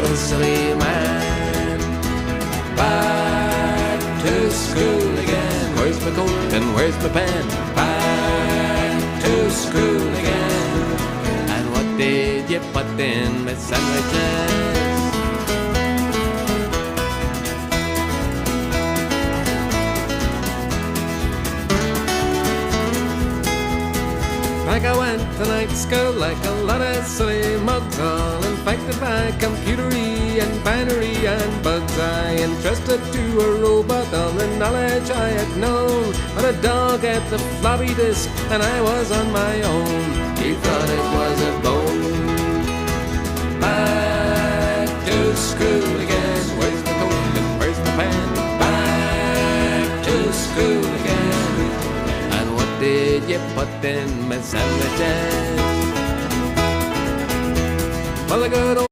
a silly man. Back to school again. Where's my coat and where's my pen? Back to school again. And what did you put in my sandwiches? Back I went to night school like a lot of silly mugs, all infected by computery and binary and bugs. I entrusted to a robot all the knowledge I had known, but a dog at the floppy disk and I was on my own. He thought it was a bone. Back to school again. Where's the coat and where's the pen? Back to school again. Did you put in my sandwiches? Well, the good old